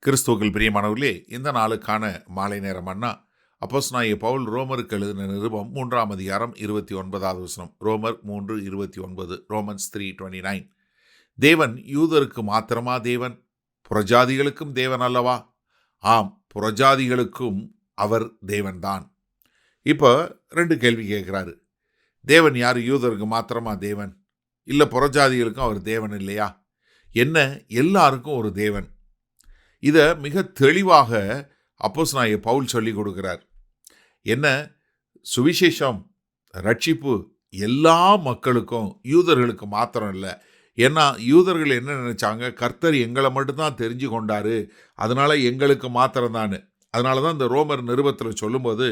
கிறிஸ்துவுக்குள் பிரியமானவர்களே, இந்த நாளுக்கான மாலை நேர மன்னா அப்போஸ்தலனாகிய பவுல் ரோமருக்கு எழுதின நிருபம் 3ஆம் அதிகாரம் 29வது வசனம். ரோமர் 3:29. ரோமன்ஸ் 3:29. தேவன் யூதருக்கு மாத்திரமா தேவன்? புறஜாதிகளுக்கும் தேவன் அல்லவா? ஆம், புறஜாதிகளுக்கும் அவர் தேவன்தான். இப்போ 2 கேள்வி கேட்குறாரு. தேவன் யார்? யூதருக்கு மாத்திரமா தேவன்? இல்லை புறஜாதிகளுக்கும் அவர் தேவன் இல்லையா? என்ன, எல்லாருக்கும் ஒரு தேவன். இதை மிக தெளிவாக அப்போஸ்தலனாகிய பவுல் சொல்லி கொடுக்கிறார். என்ன, சுவிசேஷம், ரட்சிப்பு எல்லா மக்களுக்கும், யூதர்களுக்கு மாத்திரம் இல்லை. ஏன்னா யூதர்கள் என்ன நினைச்சாங்க, கர்த்தர் எங்களை மட்டும்தான் தெரிஞ்சு கொண்டாரு, அதனால எங்களுக்கு மாத்திரம்தான். அதனால தான் இந்த ரோமர் நிருபத்தில் சொல்லும்போது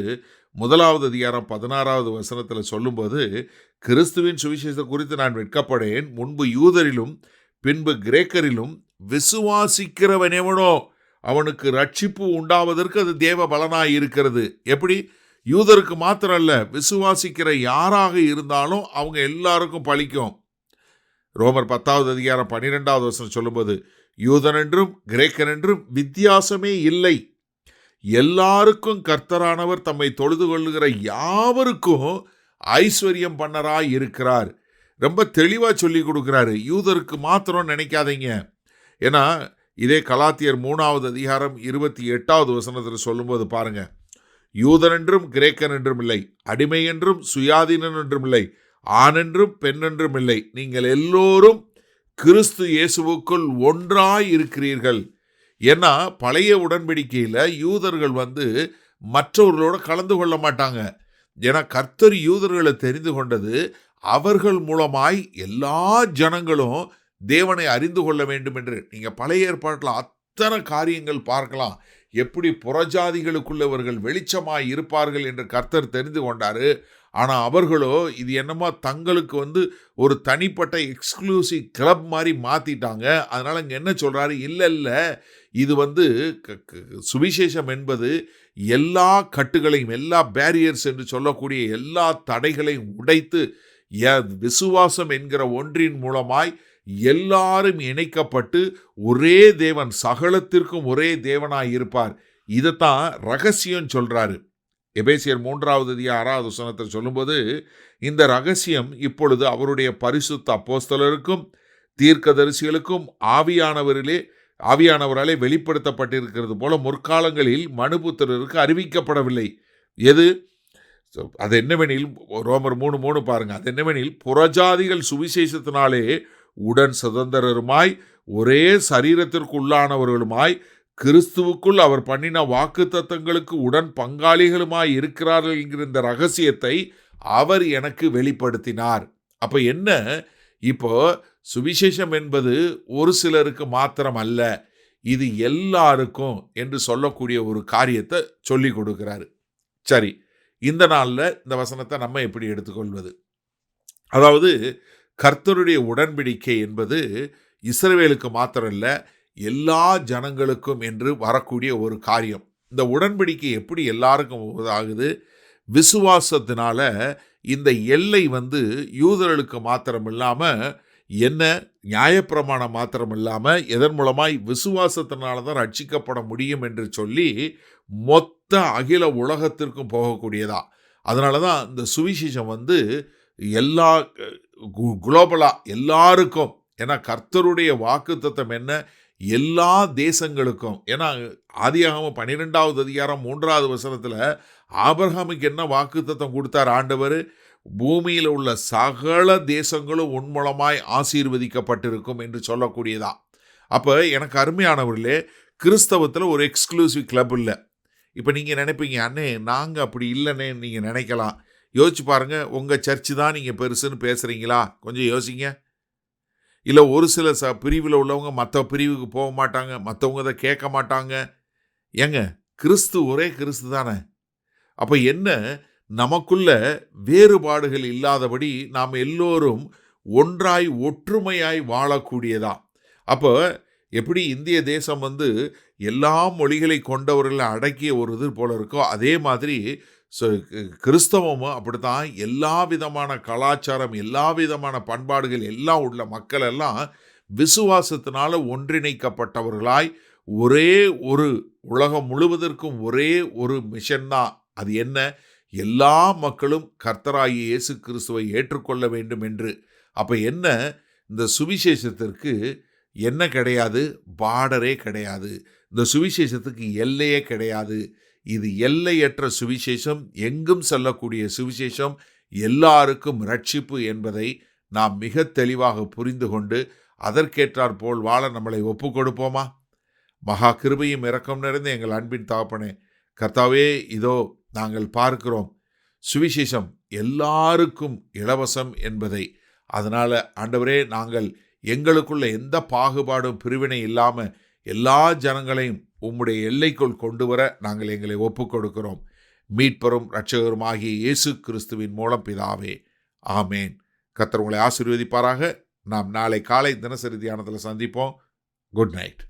1வது அதிகாரம் 16வது வசனத்தில் சொல்லும்போது, கிறிஸ்துவின் சுவிசேஷத்தை குறித்து நான் வெட்கப்படேன், முன்பு யூதரிலும் பின்பு கிரேக்கரிலும் விசுவாசிக்கிறவன் எவனோ அவனுக்கு ரட்சிப்பு உண்டாவதற்கு அது தேவ பலனாய் இருக்கிறது. எப்படி? யூதருக்கு மாத்திரம் அல்ல, விசுவாசிக்கிற யாராக இருந்தாலும் அவங்க எல்லாருக்கும் பலிக்கும். ரோமர் 10வது அதிகாரம் 12வது வசனம் சொல்லும்போது, யூதன் என்றும் கிரேக்கன் என்றும் வித்தியாசமே இல்லை, எல்லாருக்கும் கர்த்தரானவர் தம்மை தொழுது கொள்ளுகிற யாவருக்கும் ஐஸ்வர்யம் பண்ணராய் இருக்கிறார். ரொம்ப தெளிவாக சொல்லி கொடுக்குறாரு. யூதருக்கு மாத்திரம் நினைக்காதீங்க. ஏன்னா இதே கலாத்தியர் 3வது அதிகாரம் 28வது வசனத்தில் சொல்லும்போது பாருங்க, யூதன் என்றும் கிரேக்கன் என்றும் இல்லை, அடிமை என்றும் சுயாதீனன் என்றும் இல்லை, ஆண் என்றும் பெண் என்றும் இல்லை, நீங்கள் எல்லோரும் கிறிஸ்து இயேசுவுக்குள் ஒன்றாய் இருக்கிறீர்கள். ஏன்னா பழைய உடன்படிக்கையில் யூதர்கள் மற்றவர்களோட கலந்து கொள்ள மாட்டாங்க. ஏன்னா கர்த்தர் யூதர்களை தெரிந்து கொண்டது அவர்கள் மூலமாய் எல்லா ஜனங்களும் தேவனை அறிந்து கொள்ள வேண்டும் என்று. நீங்கள் பழைய ஏற்பாட்டில் அத்தனை காரியங்கள் பார்க்கலாம். எப்படி புறஜாதிகளுக்குள்ளவர்கள் வெளிச்சமாய் இருப்பார்கள் என்று கர்த்தர் தெரிந்து கொண்டாரு. ஆனால் அவர்களோ இது என்னமோ தங்களுக்கு ஒரு தனிப்பட்ட எக்ஸ்க்ளூசிவ் கிளப் மாதிரி மாற்றிட்டாங்க. அதனால் இங்கே என்ன சொல்கிறாரு, இல்லை இது சுவிசேஷம் என்பது எல்லா கட்டுகளையும், எல்லா பேரியர்ஸ் என்று சொல்லக்கூடிய எல்லா தடைகளையும் உடைத்து விசுவாசம் என்கிற ஒன்றின் மூலமாய் எல்லாரும் இணைக்கப்பட்டு ஒரே தேவன், சகலத்திற்கும் ஒரே தேவனாய் இருப்பார். இதைத்தான் ரகசியம் சொல்றாரு. எபேசியர் 3வது அதிகாரம் 6வது வசனத்தில் சொல்லும்போது, இந்த ரகசியம் இப்பொழுது அவருடைய பரிசுத்த அப்போஸ்தலருக்கும் தீர்க்கதரிசிகளுக்கும் ஆவியானவராலே வெளிப்படுத்தப்பட்டிருக்கிறது போல முற்காலங்களில் மனுபுத்திரருக்கு அறிவிக்கப்படவில்லை. எது? அது என்னவெனில், ரோமர் 3:3 பாருங்க. அது என்னவெனில், புறஜாதிகள் சுவிசேஷத்தினாலே உடன் சுதந்திரருமாய் ஒரே சரீரத்திற்கு உள்ளானவர்களுமாய் கிறிஸ்துவுக்குள் அவர் பண்ணின வாக்குத்தத்தங்களுக்கு உடன் பங்காளிகளுமாய் இருக்கிறார்கள் என்கிற இந்த ரகசியத்தை அவர் எனக்கு வெளிப்படுத்தினார். அப்ப என்ன, இப்போ சுவிசேஷம் என்பது ஒரு சிலருக்கு மாத்திரம் அல்ல, இது எல்லாருக்கும் என்று சொல்லக்கூடிய ஒரு காரியத்தை சொல்லி கொடுக்கிறாரு. சரி, இந்த நாளில் இந்த வசனத்தை நம்ம எப்படி எடுத்துக்கொள்வது? அதாவது கர்த்தருடைய உடன்படிக்கை என்பது இஸ்ரவேலுக்கு மாத்திரம் இல்லை, எல்லா ஜனங்களுக்கும் என்று வரக்கூடிய ஒரு காரியம். இந்த உடன்படிக்கை எப்படி எல்லாருக்கும் ஆகுது? விசுவாசத்தினால. இந்த எல்லை யூதர்களுக்கு மாத்திரம் இல்லாமல், என்ன, நியாயப்பிரமாணம் மாத்திரம் இல்லாமல், எதன் மூலமாய் விசுவாசத்தினால தான் ரட்சிக்கப்பட முடியும் என்று சொல்லி மொத்த அகில உலகத்திற்கும் போகக்கூடியதா. அதனால தான் இந்த சுவிசேஷம் எல்லா குளோபலாக எல்லாருக்கும். ஏன்னா கர்த்தருடைய வாக்குத்தத்தம் என்ன, எல்லா தேசங்களுக்கும். ஏன்னா ஆதியாகமம் 12வது அதிகாரம் 3வது வசனத்தில் ஆபிரகாமுக்கு என்ன வாக்குத்தத்தம் கொடுத்தார் ஆண்டவர்? பூமியில் உள்ள சகல தேசங்களும் உன் மூலமாய் ஆசீர்வதிக்கப்பட்டிருக்கும் என்று சொல்லக்கூடியதா. அப்போ எனக்கு அருமையானவர்களே, கிறிஸ்தவத்தில் ஒரு எக்ஸ்க்ளூசிவ் கிளப் இல்லை. இப்போ நீங்கள் நினைப்பீங்க, அண்ணே நாங்கள் அப்படி இல்லைன்னே நீங்கள் நினைக்கலாம். யோசிச்சு பாருங்கள், உங்கள் சர்ச்சு தான் நீங்கள் பெருசுன்னு பேசுகிறீங்களா? கொஞ்சம் யோசிங்க. இல்லை ஒரு சில பிரிவில் உள்ளவங்க மற்ற பிரிவுக்கு போக மாட்டாங்க, மற்றவங்க அதை கேட்க மாட்டாங்க. ஏங்க, கிறிஸ்து ஒரே கிறிஸ்து தானே. அப்போ என்ன, நமக்குள்ள வேறுபாடுகள் இல்லாதபடி நாம் எல்லோரும் ஒன்றாய் ஒற்றுமையாய் வாழக்கூடியதா. அப்போ எப்படி இந்திய தேசம் எல்லா மொழிகளை கொண்டவர்களை அடக்கிய ஒரு இது போல இருக்கோ, அதே மாதிரி கிறிஸ்தவமும் அப்படித்தான். எல்லா விதமான கலாச்சாரம், எல்லா விதமான பண்பாடுகள் எல்லாம் உள்ள மக்கள் எல்லாம் விசுவாசத்தினால ஒன்றிணைக்கப்பட்டவர்களாய் ஒரே ஒரு உலகம் முழுவதற்கும் ஒரே ஒரு மிஷன் தான். அது என்ன? எல்லா மக்களும் கர்த்தராகிய இயேசு கிறிஸ்துவை ஏற்றுக்கொள்ள வேண்டும் என்று. அப்ப என்ன? இந்த சுவிசேஷத்திற்கு என்ன கிடையாது? பார்டரே கிடையாது. இந்த சுவிசேஷத்துக்கு எல்லையே கிடையாது. இது எல்லையற்ற சுவிசேஷம், எங்கும் செல்லக்கூடிய சுவிசேஷம், எல்லாருக்கும் ரட்சிப்பு என்பதை நாம் மிக தெளிவாக புரிந்து கொண்டு அதற்கேற்றாற் போல் வாழ நம்மளை ஒப்புக் கொடுப்போமா? மகா கிருபையும் இரக்கம் நிறைந்த எங்கள் அன்பின் தகப்பனே, கர்த்தாவே, இதோ நாங்கள் பார்க்கிறோம் சுவிசேஷம் எல்லாருக்கும் இலவசம் என்பதை. அதனால ஆண்டவரே, நாங்கள் எங்களுக்குள்ள எந்த பாகுபாடும் பிரிவினை இல்லாம எல்லா ஜனங்களையும் உம்முடைய எல்லைக்குள் கொண்டு வர நாங்கள் எங்களை ஒப்புக் கொடுக்கிறோம். மீட்பரும் இரட்சகருமாகிய இயேசு கிறிஸ்துவின் மூலம் பிதாவே, ஆமேன். கர்த்தர் உங்களை ஆசீர்வதிப்பாராக. நாம் நாளை காலை தினசரி தியானத்தில் சந்திப்போம். Good night.